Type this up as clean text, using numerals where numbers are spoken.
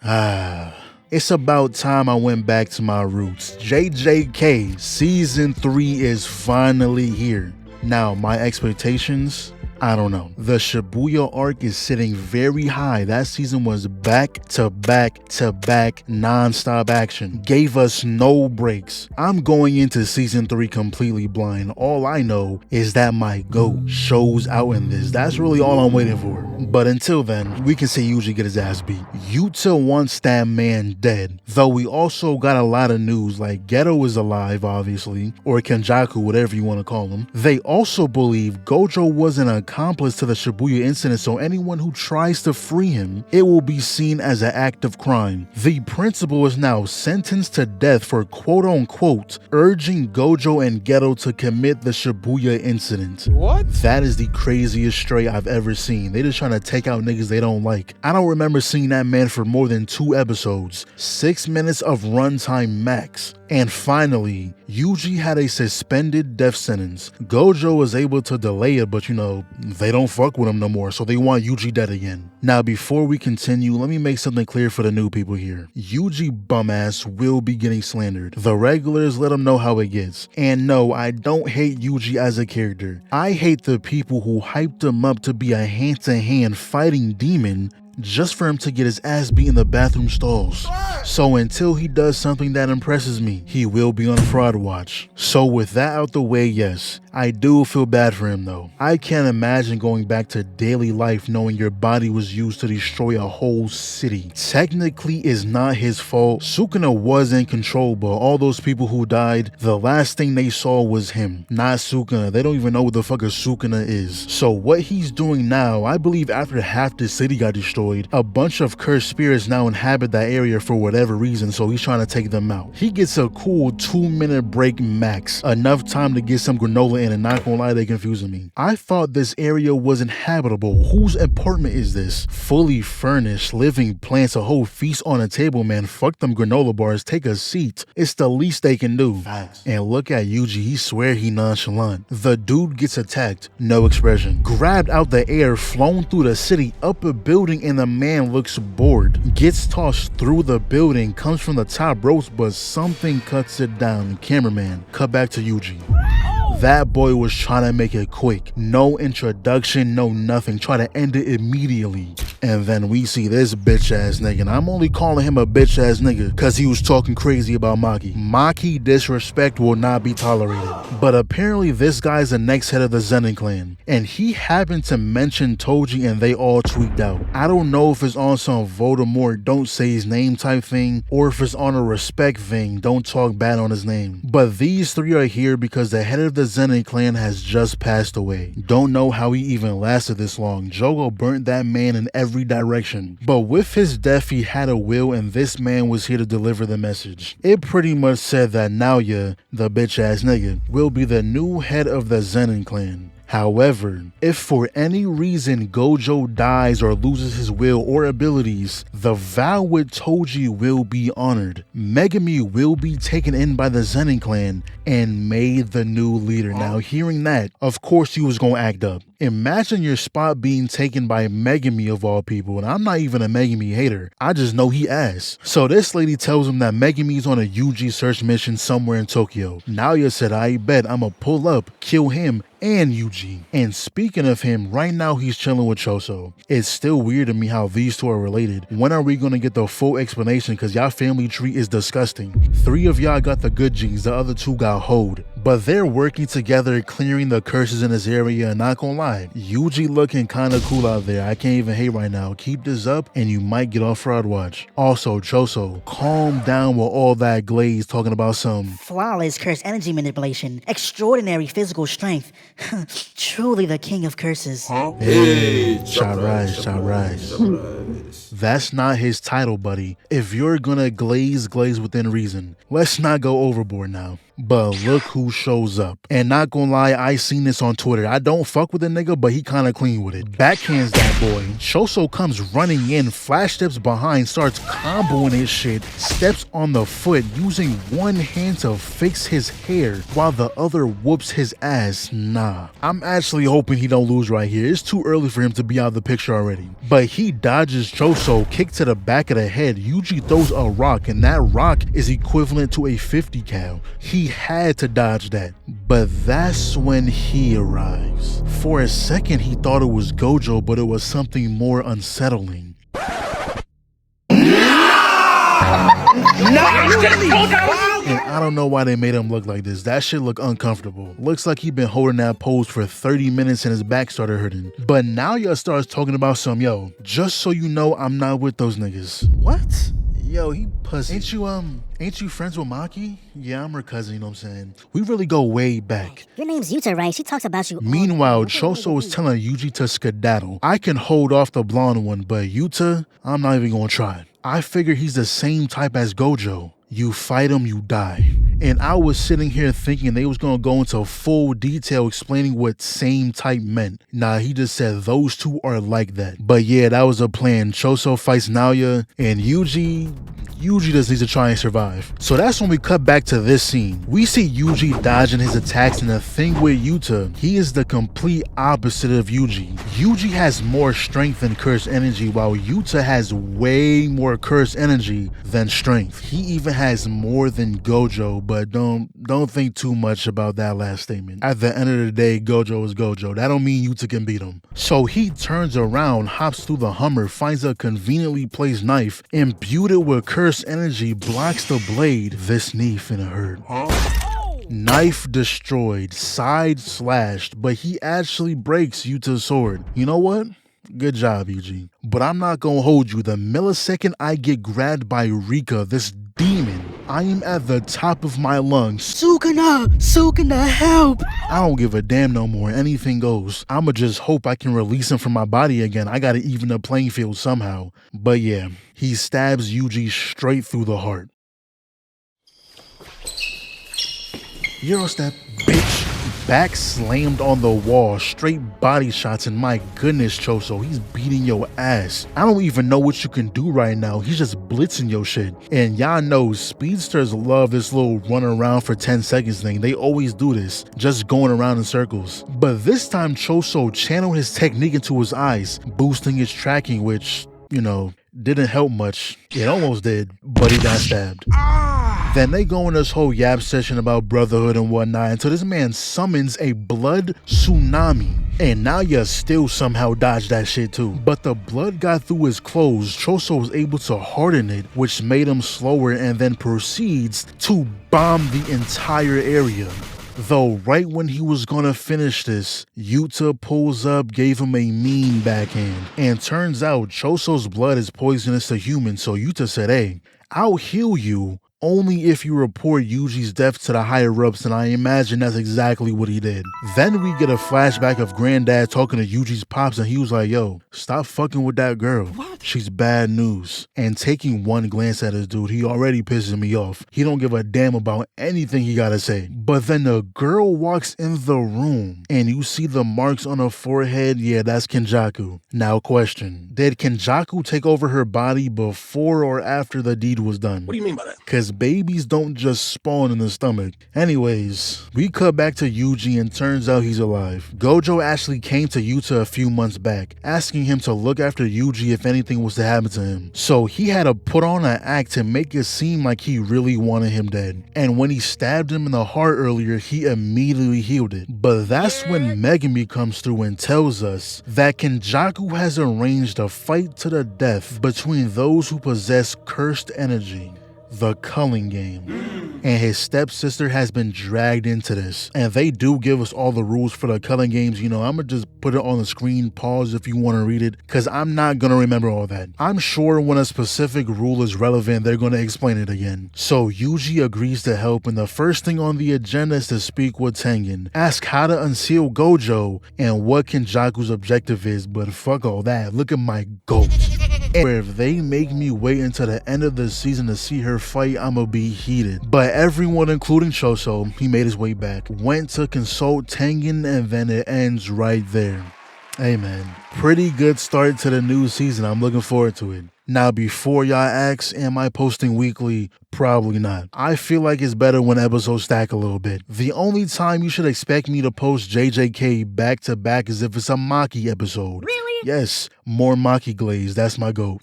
It's about time I went back to my roots. JJK Season 3 is finally here. Now, my expectations? I don't know. The Shibuya arc is sitting very high. That season was back to back to back non-stop action. Gave us no breaks. I'm going into season 3 completely blind. All I know is that my GOAT shows out in this. That's really all I'm waiting for. But until then, we can see Yuji get his ass beat. Yuta wants that man dead. Though we also got a lot of news, like Geto is alive, obviously, or Kenjaku, whatever you want to call him. They also believe Gojo was an accomplice to the Shibuya incident, so anyone who tries to free him, it will be seen as an act of crime. The principal is now sentenced to death for quote-unquote urging Gojo and Geto to commit the Shibuya incident. What? That is the craziest stray I've ever seen. They just trying to take out niggas they don't like. I don't remember seeing that man for more than 2 episodes, 6 minutes of runtime max. And finally, Yuji had a suspended death sentence. Gojo was able to delay it, but they don't fuck with him no more, so they want Yuji dead again. Now, before we continue, let me make something clear for the new people here. Yuji bumass will be getting slandered. The regulars, let them know how it gets. And no, I don't hate Yuji as a character. I hate the people who hyped him up to be a hand-to-hand fighting demon just for him to get his ass beat in the bathroom stalls. So until he does something that impresses me, he will be on fraud watch. So with that out the way, yes, I do feel bad for him though. I can't imagine going back to daily life knowing your body was used to destroy a whole city. Technically, it's not his fault. Sukuna was in control, but all those people who died, the last thing they saw was him, not Sukuna. They don't even know what the fuck a Sukuna is. So what he's doing now, I believe after half the city got destroyed, a bunch of cursed spirits now inhabit that area for whatever reason, so he's trying to take them out. He gets a cool 2-minute break max, enough time to get some granola in, and not gonna lie, they confusing me. I thought this area was inhabitable. Whose apartment is this? Fully furnished, living plants, a whole feast on a table, man. Fuck them granola bars, take a seat. It's the least they can do. Facts. And look at Yuji, he swear he nonchalant. The dude gets attacked, no expression. Grabbed out the air, flown through the city, up a building, and the man looks bored. Gets tossed through the building, comes from the top ropes, but something cuts it down. Cameraman, cut back to Yuji. That boy was trying to make it quick. No introduction, no nothing. Try to end it immediately. And then we see this bitch ass nigga. And I'm only calling him a bitch ass nigga because he was talking crazy about Maki. Maki disrespect will not be tolerated. But apparently this guy's the next head of the Zenin clan. And he happened to mention Toji and they all tweaked out. I don't know if it's on some Voldemort don't say his name type thing, or if it's on a respect thing, don't talk bad on his name. But these three are here because the head of the Zenin clan has just passed away. Don't know how he even lasted this long. Jogo burnt that man in every direction. But with his death, he had a will, and this man was here to deliver the message. It pretty much said that Naoya, the bitch ass nigga, will be the new head of the Zenin clan. However, if for any reason Gojo dies or loses his will or abilities, the vow with Toji will be honored. Megumi will be taken in by the Zenin clan and made the new leader. Now hearing that, of course he was gonna act up. Imagine your spot being taken by Megumi of all people, and I'm not even a Megumi hater, I just know he ass. So this lady tells him that Megumi's on a Yuji search mission somewhere in Tokyo. Naoya said, I bet I'ma pull up, kill him and Yuji. And speaking of him, right now he's chilling with Choso. It's still weird to me how these two are related. When are we gonna get the full explanation, cause y'all family tree is disgusting. 3 of y'all got the good genes, the other 2 got hoed. But they're working together, clearing the curses in this area, and not gonna lie, Yuji looking kinda cool out there. I can't even hate right now. Keep this up and you might get off fraud watch. Also, Choso, calm down with all that glaze talking about some flawless curse energy manipulation, extraordinary physical strength. Truly the king of curses. Hey, shot rise. That's not his title, buddy. If you're gonna glaze within reason. Let's not go overboard now. But look who shows up. And not gonna lie, I seen this on Twitter. I don't fuck with the nigga, but he kinda clean with it. Backhands that boy. Choso comes running in, flash steps behind, starts comboing his shit, steps on the foot, using one hand to fix his hair while the other whoops his ass. Nah. I'm actually hoping he don't lose right here. It's too early for him to be out of the picture already. But he dodges Choso, kick to the back of the head. Yuji throws a rock, and that rock is equivalent to a 50 cal. He had to dodge that. But that's when he arrives. For a second, he thought it was Gojo, but it was something more unsettling. And I don't know why they made him look like this. That shit look uncomfortable. Looks like he been holding that pose for 30 minutes and his back started hurting. But Naoya starts talking about some, yo, just so you know, I'm not with those niggas. What? Yo, he pussy. Ain't you friends with Maki? Yeah, I'm her cousin, you know what I'm saying? We really go way back. Your name's Yuta, right? She talks about you. Meanwhile, Choso is telling Yuji to skedaddle. I can hold off the blonde one, but Yuta, I'm not even gonna try. I figure he's the same type as Gojo. You fight him, you die. And I was sitting here thinking they was gonna go into full detail explaining what same type meant. Nah, he just said those two are like that. But yeah, that was a plan. Choso fights Naoya, and Yuji just needs to try and survive. So that's when we cut back to this scene. We see Yuji dodging his attacks, and the thing with Yuta, he is the complete opposite of Yuji. Yuji has more strength and cursed energy, while Yuta has way more cursed energy than strength. He even has more than Gojo, but don't think too much about that last statement. At the end of the day, Gojo is Gojo. That don't mean Yuta can beat him. So he turns around, hops through the Hummer, finds a conveniently placed knife, imbued it with cursed energy, blocks the blade. This knee finna hurt. Knife destroyed, side slashed, but he actually breaks Yuta's sword. You know what? Good job, Yuji. But I'm not gonna hold you. The millisecond I get grabbed by Rika, this demon, I am at the top of my lungs. Sukuna, help! I don't give a damn no more. Anything goes. I'ma just hope I can release him from my body again. I gotta even the playing field somehow. But yeah, he stabs Yuji straight through the heart. Euro step, bitch. Back slammed on the wall, straight body shots, and my goodness, Choso, he's beating your ass. I don't even know what you can do right now. He's just blitzing your shit. And y'all know speedsters love this little run around for 10 seconds thing. They always do this, just going around in circles. But this time, Choso channeled his technique into his eyes, boosting his tracking, which, you know, didn't help much. It almost did, but he got stabbed. Then they go in this whole yap session about brotherhood and whatnot until this man summons a blood tsunami. And now you still somehow dodged that shit too. But the blood got through his clothes. Choso was able to harden it, which made him slower, and then proceeds to bomb the entire area. Though right when he was gonna finish this, Yuta pulls up, gave him a mean backhand. And turns out Choso's blood is poisonous to humans, so Yuta said, hey, I'll heal you only if you report Yuji's death to the higher-ups, and I imagine that's exactly what he did. Then we get a flashback of Granddad talking to Yuji's pops, and he was like, yo, stop fucking with that girl. What? She's bad news. And taking one glance at this dude, he already pisses me off. He don't give a damn about anything he gotta say. But then the girl walks in the room, and you see the marks on her forehead. Yeah, that's Kenjaku. Now question, did Kenjaku take over her body before or after the deed was done? What do you mean by that? Cause babies don't just spawn in the stomach. Anyways, we cut back to Yuji, and turns out he's alive. Gojo actually came to Yuta a few months back, asking him to look after Yuji if anything was to happen to him. So he had to put on an act to make it seem like he really wanted him dead. And when he stabbed him in the heart earlier, he immediately healed it. But that's when Megumi comes through and tells us that Kenjaku has arranged a fight to the death between those who possess cursed energy, the Culling Game. And his stepsister has been dragged into this. And they do give us all the rules for the Culling Games. You know, I'm gonna just put it on the screen, pause if you want to read it, because I'm not gonna remember all that. I'm sure when a specific rule is relevant, they're gonna explain it again. So Yuji agrees to help, and the first thing on the agenda is to speak with Tengen, ask how to unseal Gojo, and what Kenjaku's objective is. But fuck all that, look at my goat. And if they make me wait until the end of the season to see her fight, I'ma be heated. But everyone, including Choso, he made his way back, went to consult Tengen, and then it ends right there. Hey man, pretty good start to the new season. I'm looking forward to it. Now, before y'all ask, am I posting weekly? Probably not. I feel like it's better when episodes stack a little bit. The only time you should expect me to post JJK back to back is if it's a Maki episode. Really? Yes, more Maki glaze, that's my goal.